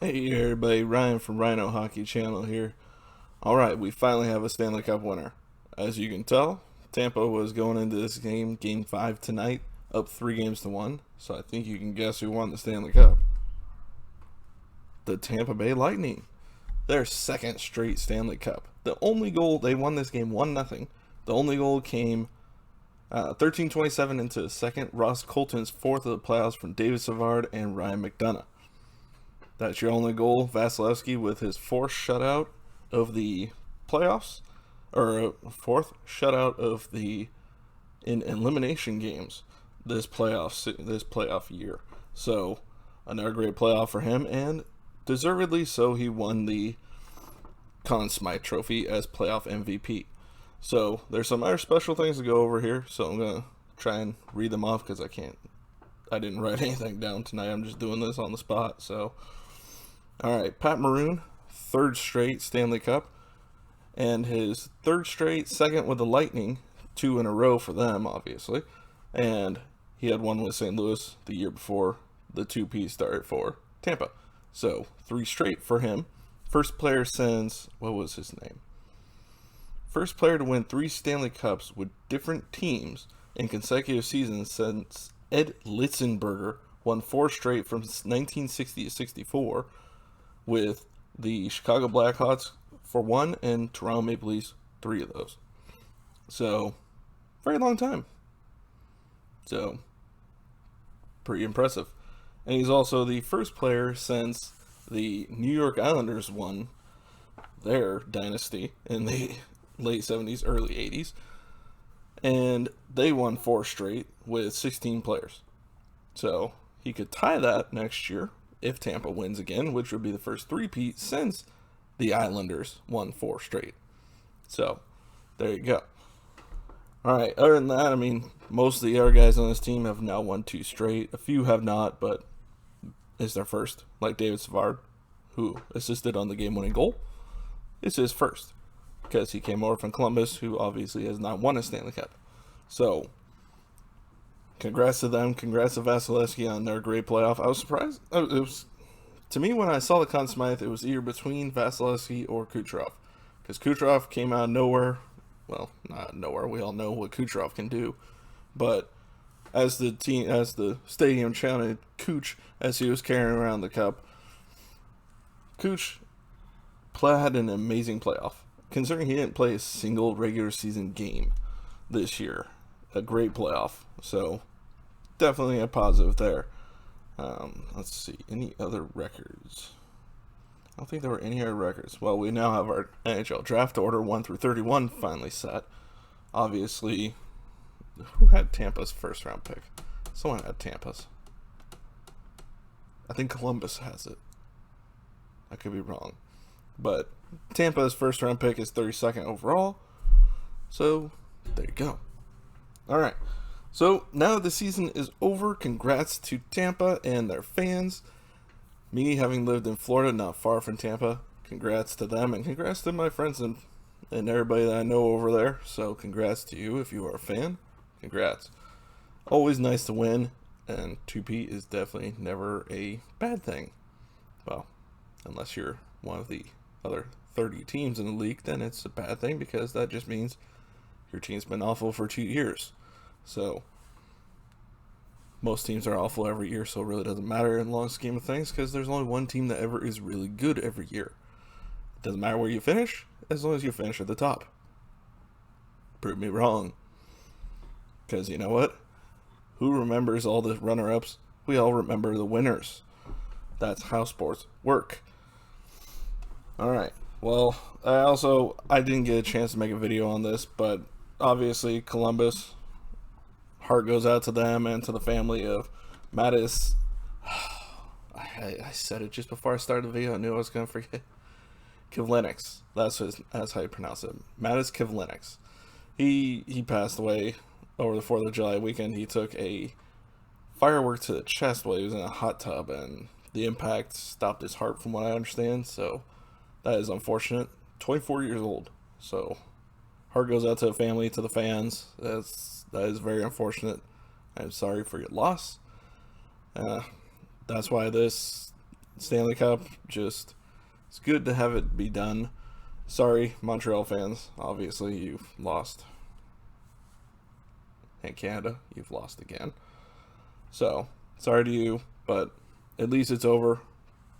Hey everybody, Ryan from Rhino Hockey Channel here. Alright, we finally have a Stanley Cup winner. As you can tell, Tampa was going into this game, game 5 tonight, up 3 games to 1. So I think you can guess who won the Stanley Cup. The Tampa Bay Lightning. Their second straight Stanley Cup. The only goal, they won this game 1-0. The only goal came 13:27 into the second. Ross Colton's fourth of the playoffs from David Savard and Ryan McDonough. That's your only goal. Vasilevskiy with his fourth shutout of the playoffs, or fourth shutout of the in elimination games this playoff year. So another great playoff for him, and deservedly so. He won the Conn Smythe trophy as playoff MVP. So there's some other special things to go over here. So I'm gonna try and read them off because I didn't write anything down tonight. I'm just doing this on the spot. So. All right, Pat Maroon, third straight Stanley Cup, and his third straight second with the Lightning, 2 in a row for them, obviously, and he had one with St. Louis the year before the 2P started for Tampa. So 3 straight for him. First player since, what was his name? First player to win 3 Stanley Cups with different teams in consecutive seasons since Ed Litzenberger won 4 straight from 1960 to 64. With the Chicago Blackhawks for 1 and Toronto Maple Leafs 3 of those. So, very long time. So, pretty impressive. And he's also the first player since the New York Islanders won their dynasty in the late 70s, early 80s. And they won 4 straight with 16 players. So, he could tie that next year if Tampa wins again, which would be the first three-peat since the Islanders won 4 straight. So, there you go. All right, other than that, I mean, most of the other guys on this team have now won 2 straight. A few have not, but it's their first. Like David Savard, who assisted on the game-winning goal. It's his first, because he came over from Columbus, who obviously has not won a Stanley Cup. So, congrats to them. Congrats to Vasilevskiy on their great playoff. I was surprised. It was, to me, when I saw the Conn Smythe, it was either between Vasilevskiy or Kucherov. Because Kucherov came out of nowhere. Well, not nowhere. We all know what Kucherov can do. But as the stadium chanted Cooch as he was carrying around the cup, Cooch had an amazing playoff. Considering he didn't play a single regular season game this year. A great playoff. So, definitely a positive there. Let's see. Any other records? I don't think there were any other records. Well, we now have our NHL draft order 1 through 31 finally set. Obviously, who had Tampa's first round pick? Someone had Tampa's. I think Columbus has it. I could be wrong. But Tampa's first round pick is 32nd overall. So, there you go. Alright, so now the season is over. Congrats to Tampa and their fans. Me, having lived in Florida, not far from Tampa, congrats to them, and congrats to my friends and everybody that I know over there. So congrats to you if you are a fan. Congrats. Always nice to win, and 2P is definitely never a bad thing. Well, unless you're one of the other 30 teams in the league, then it's a bad thing because that just means your team's been awful for 2 years. So, most teams are awful every year, so it really doesn't matter in the long scheme of things because there's only one team that ever is really good every year. It doesn't matter where you finish, as long as you finish at the top. Prove me wrong. Because you know what? Who remembers all the runner-ups? We all remember the winners. That's how sports work. Alright, well, I didn't get a chance to make a video on this, but obviously, Columbus, heart goes out to them and to the family of Mattis. I said it just before I started the video. I knew I was going to forget. Kivlenieks. That's how you pronounce it. Mattis Kivlenieks. He passed away over the 4th of July weekend. He took a firework to the chest while he was in a hot tub, and the impact stopped his heart, from what I understand. So that is unfortunate. 24 years old. So heart goes out to the family, to the fans. That is very unfortunate. I'm sorry for your loss. That's why this Stanley Cup, just it's good to have it be done. Sorry, Montreal fans. Obviously, you've lost. And Canada, you've lost again. So, sorry to you, but at least it's over.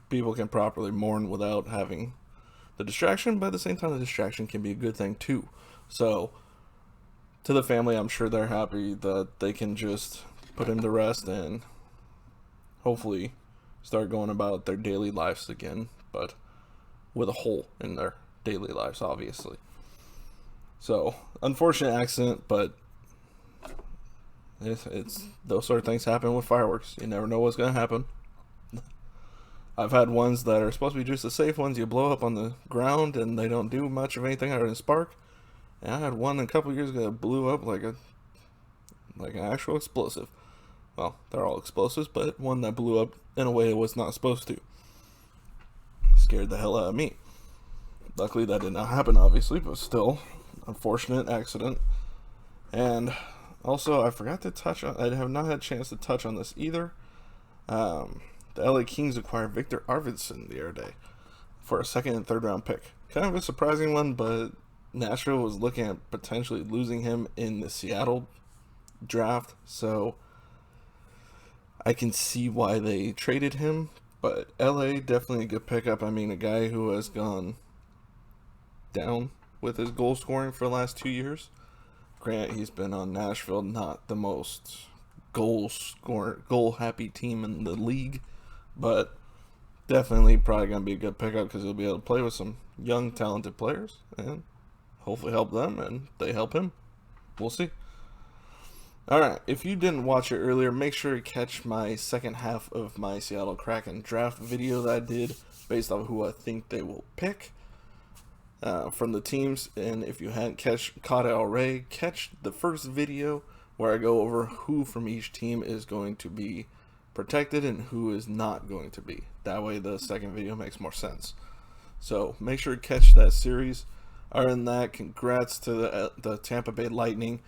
People can properly mourn without having the distraction, but at the same time, the distraction can be a good thing too. So, to the family, I'm sure they're happy that they can just put him to rest and hopefully start going about their daily lives again, but with a hole in their daily lives, obviously. So, unfortunate accident, but it's those sort of things happen with fireworks. You never know what's going to happen. I've had ones that are supposed to be just the safe ones. You blow up on the ground and they don't do much of anything other than spark. And I had one a couple years ago that blew up like an actual explosive. Well, they're all explosives, but one that blew up in a way it was not supposed to. Scared the hell out of me. Luckily that did not happen, obviously, but still, unfortunate accident. And also, I forgot to touch on, I have not had a chance to touch on this either. The LA Kings acquired Victor Arvidsson the other day for a second and third round pick. Kind of a surprising one, but Nashville was looking at potentially losing him in the Seattle draft, so I can see why they traded him. But LA, definitely a good pickup. I mean, a guy who has gone down with his goal scoring for the last 2 years. Granted, he's been on Nashville, not the most goal happy team in the league, but definitely probably going to be a good pickup because he'll be able to play with some young, talented players and hopefully help them and they help him. We'll see. Alright, if you didn't watch it earlier, make sure to catch my second half of my Seattle Kraken draft video that I did based on who I think they will pick from the teams. And if you hadn't caught it already, catch the first video where I go over who from each team is going to be protected and who is not going to be. That way the second video makes more sense. So make sure to catch that series. Other than that, congrats to the Tampa Bay Lightning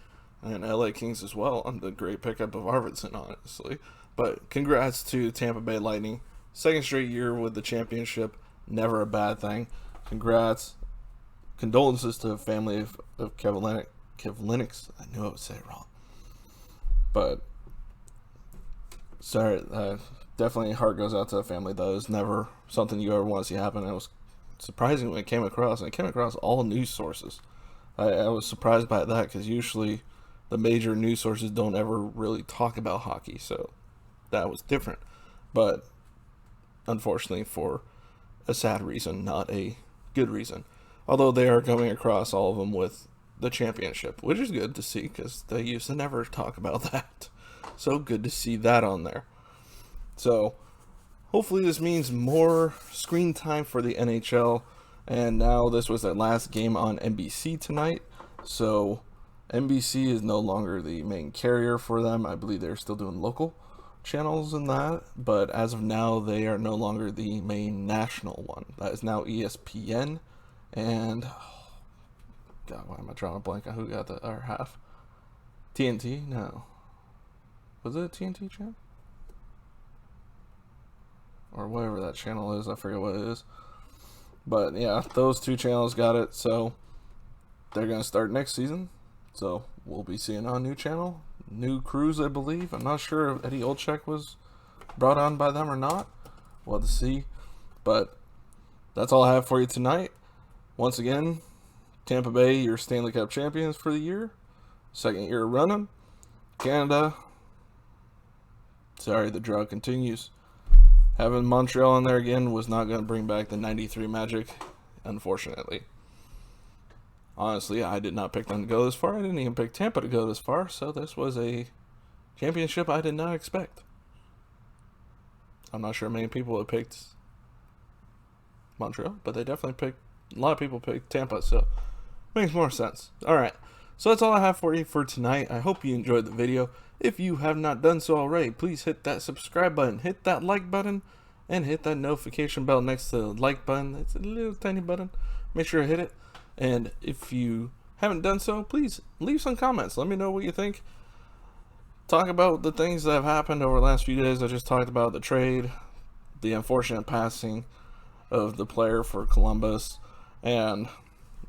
and LA Kings as well on the great pickup of Arvidsson, honestly. But congrats to Tampa Bay Lightning. Second straight year with the championship. Never a bad thing. Congrats. Condolences to the family of Kevin Lennox. I knew I would say it wrong. But sorry, definitely heart goes out to the family. That is never something you ever want to see happen. It was surprising when it came across. And it came across all news sources. I was surprised by that because usually the major news sources don't ever really talk about hockey. So that was different. But unfortunately for a sad reason, not a good reason. Although they are coming across all of them with the championship, which is good to see because they used to never talk about that. So good to see that on there. So hopefully this means more screen time for the NHL. And now this was their last game on NBC tonight. So NBC is no longer the main carrier for them. I believe they're still doing local channels and that. But as of now, they are no longer the main national one. That is now ESPN. And God, why am I drawing a blank on who got the other half? TNT? No. Was it a TNT channel? Or whatever that channel is. I forget what it is. But yeah, those two channels got it. So they're going to start next season. So we'll be seeing on a new channel. New crews, I believe. I'm not sure if Eddie Olczyk was brought on by them or not. We'll have to see. But that's all I have for you tonight. Once again, Tampa Bay, your Stanley Cup champions for the year. Second year running. Canada. Sorry, the drought continues. Having Montreal in there again was not going to bring back the 93 Magic, unfortunately. Honestly, I did not pick them to go this far. I didn't even pick Tampa to go this far, so this was a championship I did not expect. I'm not sure many people have picked Montreal, but they definitely picked, a lot of people picked Tampa, so makes more sense. Alright, so that's all I have for you for tonight. I hope you enjoyed the video. If you have not done so already, please hit that subscribe button, hit that like button, and hit that notification bell next to the like button. It's a little tiny button. Make sure to hit it. And if you haven't done so, please leave some comments. Let me know what you think. Talk about the things that have happened over the last few days. I just talked about the trade. the unfortunate passing of the player for Columbus, and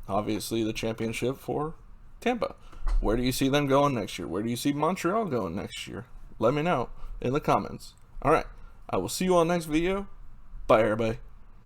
obviously the championship for Tampa. Where do you see them going next year? Where do you see Montreal going next year? Let me know in the comments. All right, I will see you on the next video. Bye, everybody.